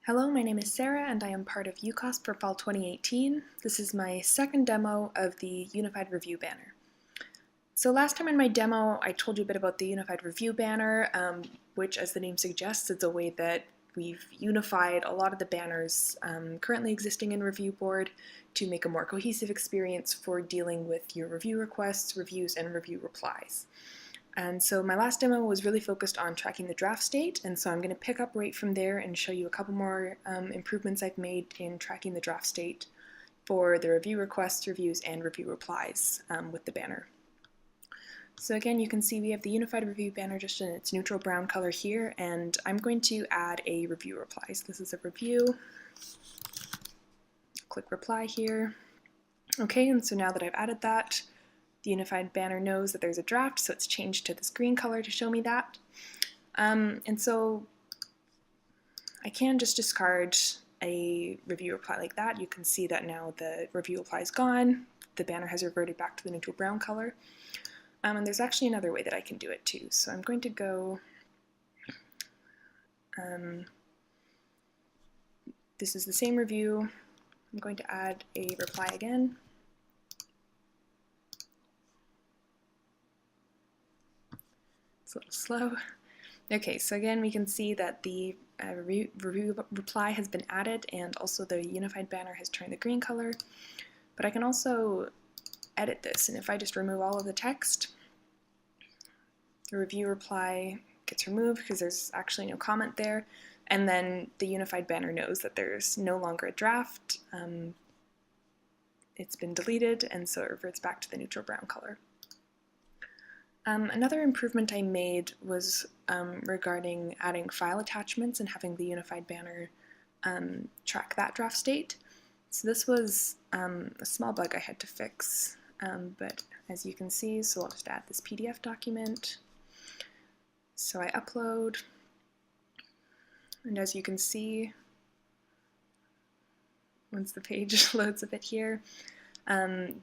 Hello, my name is Sarah and I am part of UCOSP for Fall 2018. This is my second demo of the Unified Review banner. So last time in my demo I told you a bit about the Unified Review banner, which as the name suggests is a way that we've unified a lot of the banners currently existing in Review Board to make a more cohesive experience for dealing with your review requests, reviews, and review replies. And so my last demo was really focused on tracking the draft state, and so I'm going to pick up right from there and show you a couple more improvements I've made in tracking the draft state for the review requests, reviews, and review replies with the banner. So again, you can see we have the Unified Review banner just in its neutral brown color here, and I'm going to add a review reply. So this is a review. Click reply here. Okay, and so now that I've added that, the Unified banner knows that there's a draft, so it's changed to this green color to show me that. And so I can just discard a review reply like that. You can see that now the review reply is gone. The banner has reverted back to the neutral brown color. And there's actually another way that I can do it too. So I'm going to go, this is the same review. I'm going to add a reply again. It's a little slow. Okay, so again we can see that the review reply has been added and also the Unified banner has turned the green color. But I can also edit this, and if I just remove all of the text, the review reply gets removed because there's actually no comment there, and then the Unified banner knows that there's no longer a draft. It's been deleted, and so it reverts back to the neutral brown color. Another improvement I made was regarding adding file attachments and having the Unified banner track that draft state. So this was a small bug I had to fix, but as you can see, so I'll just add this PDF document. So I upload, and as you can see, once the page loads a bit here,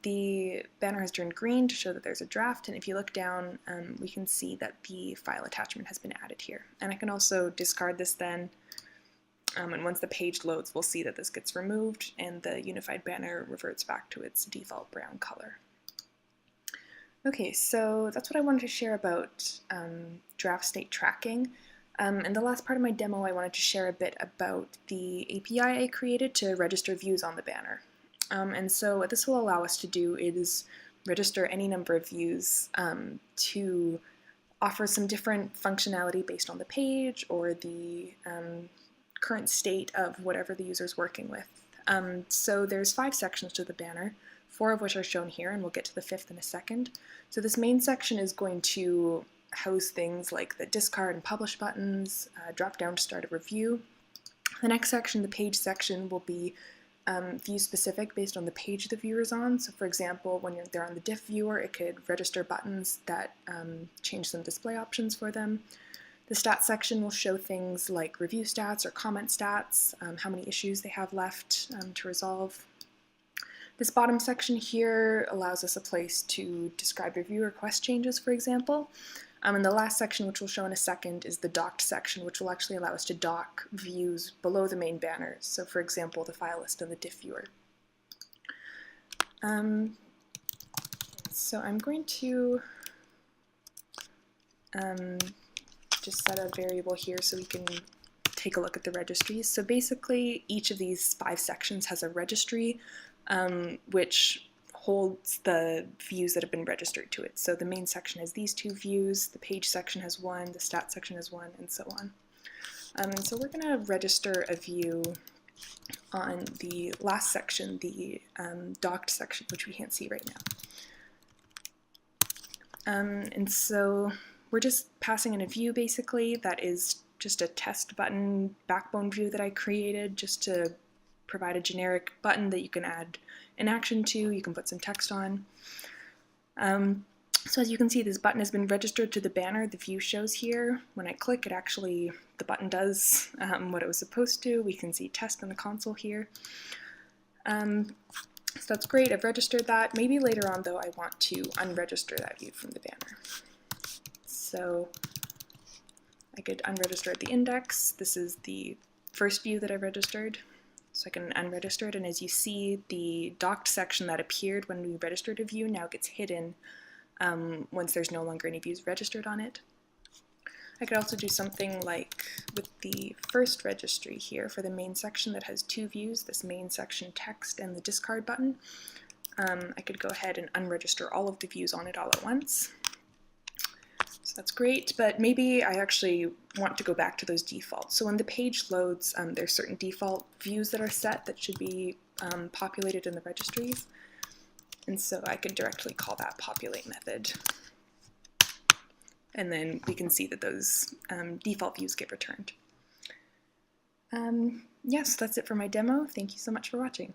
the banner has turned green to show that there's a draft, and if you look down, we can see that the file attachment has been added here. And I can also discard this then, and once the page loads, we'll see that this gets removed and the Unified banner reverts back to its default brown color. Okay, so that's what I wanted to share about draft state tracking. In the last part of my demo, I wanted to share a bit about the API I created to register views on the banner. And so what this will allow us to do is register any number of views to offer some different functionality based on the page or the current state of whatever the user is working with. So there's 5 sections to the banner, 4 of which are shown here, and we'll get to the 5th in a second. So this main section is going to house things like the discard and publish buttons, drop down to start a review. The next section, the page section, will be view specific based on the page the viewer is on. So for example, when they're on the diff viewer, it could register buttons that change some display options for them. The stats section will show things like review stats or comment stats, how many issues they have left to resolve. This bottom section here allows us a place to describe review request changes, for example. And the last section, which we'll show in a second, is the docked section, which will actually allow us to dock views below the main banner. So for example, the file list and the diff viewer. So I'm going to just set a variable here so we can take a look at the registries. So basically, each of these 5 sections has a registry, which holds the views that have been registered to it. So the main section has these 2 views, the page section has 1, the stat section has 1, and so on. And so we're going to register a view on the last section, the docked section, which we can't see right now. And so we're just passing in a view basically that is just a test button backbone view that I created just to provide a generic button that you can add an action to, you can put some text on. So as you can see, this button has been registered to the banner. The view shows here. When I click, it actually, the button does what it was supposed to. We can see test in the console here. So that's great, I've registered that. Maybe later on though I want to unregister that view from the banner. So I could unregister at the index. This is the first view that I registered, so I can unregister it, and as you see, the docked section that appeared when we registered a view now gets hidden once there's no longer any views registered on it. I could also do something like with the first registry here for the main section that has two views, this main section text and the discard button. I could go ahead and unregister all of the views on it all at once. So that's great, but maybe I actually want to go back to those defaults. So when the page loads, there's certain default views that are set that should be populated in the registries. And so I could directly call that populate method. And then we can see that those default views get returned. Yes, that's it for my demo. Thank you so much for watching.